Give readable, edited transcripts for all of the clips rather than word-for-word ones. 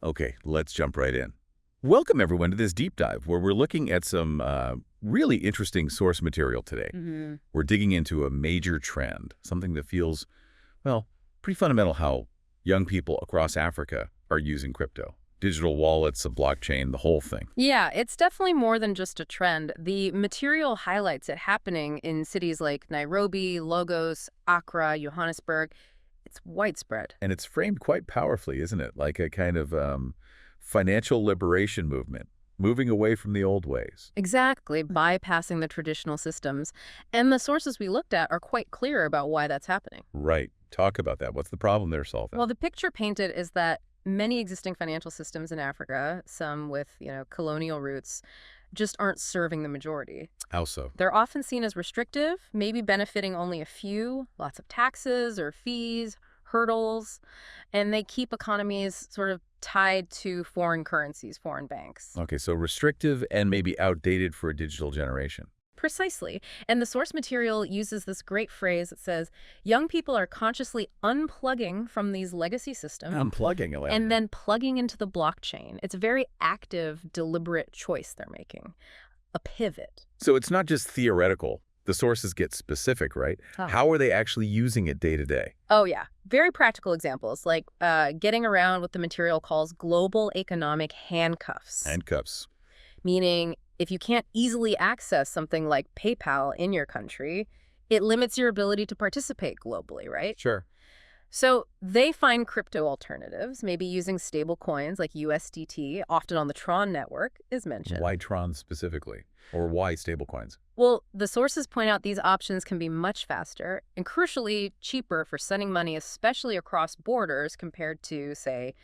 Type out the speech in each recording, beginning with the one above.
Okay, let's jump right in. Welcome, everyone, to this deep dive where we're looking at some really interesting source material today. We're digging into a major trend, something that feels, well, pretty fundamental how young people across Africa are using crypto. Digital wallets, a blockchain, the whole thing. Yeah, it's definitely more than just a trend. The material highlights it happening in cities like Nairobi, Lagos, Accra, Johannesburg. It's widespread. And it's framed quite powerfully, isn't it? Like a kind of financial liberation movement, moving away from the old ways. Exactly, bypassing the traditional systems. And the sources we looked at are quite clear about why that's happening. Right. Talk about that. What's the problem they're solving? Well, the picture painted is that many existing financial systems in Africa, some with, colonial roots, just aren't serving the majority. How so? They're often seen as restrictive, maybe benefiting only a few, lots of taxes or fees, hurdles, and they keep economies sort of tied to foreign currencies, foreign banks. Okay, so restrictive and maybe outdated for a digital generation. Precisely. And the source material uses this great phrase that says, young people are consciously unplugging from these legacy systems. Unplugging. And then plugging into the blockchain. It's a very active, deliberate choice they're making. A pivot. So it's not just theoretical. The sources get specific, right? How are they actually using it day to day? Oh, yeah. Very practical examples, like getting around what the material calls global economic handcuffs. Handcuffs. Meaning, if you can't easily access something like PayPal in your country, it limits your ability to participate globally, right? Sure. So they find crypto alternatives, maybe using stablecoins like USDT, often on the Tron network, is mentioned. Why Tron specifically? Or why stablecoins? Well, the sources point out these options can be much faster and, crucially, cheaper for sending money, especially across borders, compared to, say,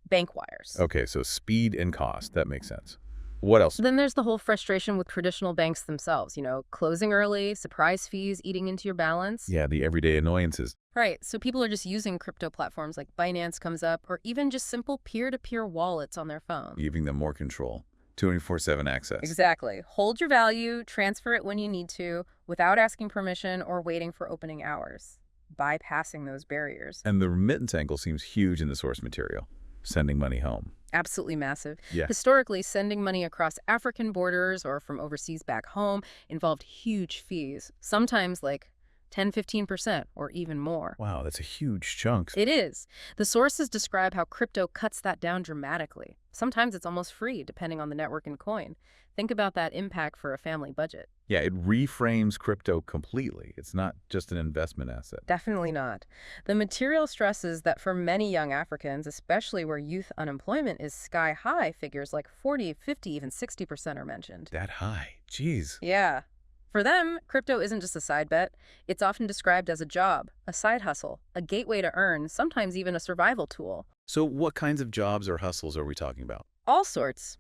bank wires. Okay, so speed and cost. That makes sense. What else? Then there's the whole frustration with traditional banks themselves, closing early, surprise fees eating into your balance. Yeah, the everyday annoyances. Right, so people are just using crypto platforms like Binance comes up, or even just simple peer-to-peer wallets on their phone. Giving them more control. 24/7 access. Exactly. Hold your value, transfer it when you need to, without asking permission or waiting for opening hours. Bypassing those barriers. And the remittance angle seems huge in the source material. Sending money home. Absolutely massive. Yeah. Historically, sending money across African borders or from overseas back home involved huge fees, sometimes like 10–15% or even more. Wow, that's a huge chunk. It is. The sources describe how crypto cuts that down dramatically. Sometimes it's almost free, depending on the network and coin. Think about that impact for a family budget. Yeah, it reframes crypto completely. It's not just an investment asset. Definitely not. The material stresses that for many young Africans, especially where youth unemployment is sky high, figures like 40, 50, even 60% are mentioned. That high? Jeez. Yeah. For them, crypto isn't just a side bet. It's often described as a job, a side hustle, a gateway to earn, sometimes even a survival tool. So what kinds of jobs or hustles are we talking about? All sorts.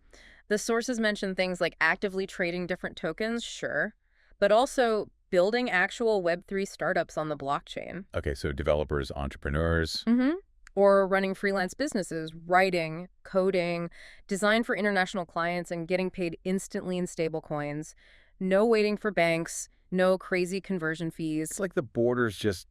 The sources mention things like actively trading different tokens, sure, but also building actual Web3 startups on the blockchain. Okay, so developers, entrepreneurs. Or running freelance businesses, writing, coding, design for international clients, and getting paid instantly in stablecoins. No waiting for banks, no crazy conversion fees. It's like the borders just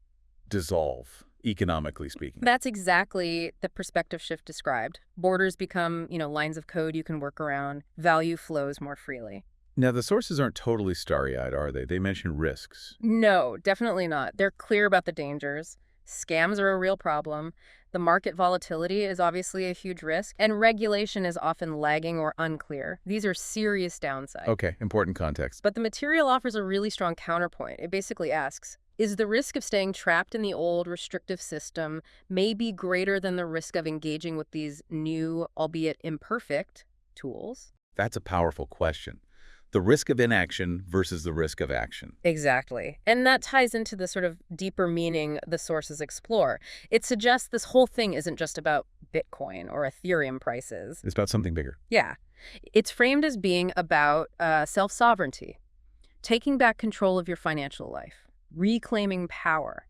dissolve, economically speaking. That's exactly the perspective shift described. Borders become, lines of code you can work around. Value flows more freely. Now, the sources aren't totally starry-eyed, are they? They mention risks. No, definitely not. They're clear about the dangers. Scams are a real problem. The market volatility is obviously a huge risk, and regulation is often lagging or unclear. These are serious downsides. Okay, important context. But the material offers a really strong counterpoint. It basically asks, is the risk of staying trapped in the old restrictive system maybe greater than the risk of engaging with these new, albeit imperfect, tools? That's a powerful question. The risk of inaction versus the risk of action. Exactly. And that ties into the sort of deeper meaning the sources explore. It suggests this whole thing isn't just about Bitcoin or Ethereum prices. It's about something bigger. Yeah. It's framed as being about self-sovereignty, taking back control of your financial life, reclaiming power,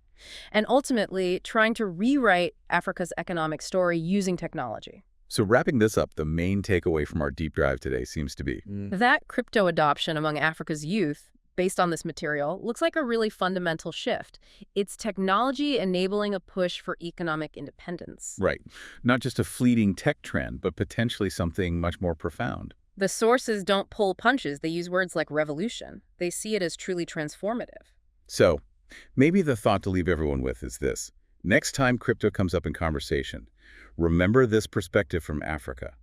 and ultimately trying to rewrite Africa's economic story using technology. So wrapping this up, the main takeaway from our deep dive today seems to be that crypto adoption among Africa's youth based on this material, looks like a really fundamental shift. It's technology enabling a push for economic independence. Right. Not just a fleeting tech trend, but potentially something much more profound. The sources don't pull punches. They use words like revolution. They see it as truly transformative. So, maybe the thought to leave everyone with is this. Next time crypto comes up in conversation, remember this perspective from Africa.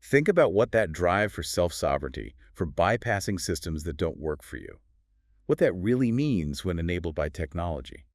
Think about what that drive for self-sovereignty, for bypassing systems that don't work for you, what that really means when enabled by technology.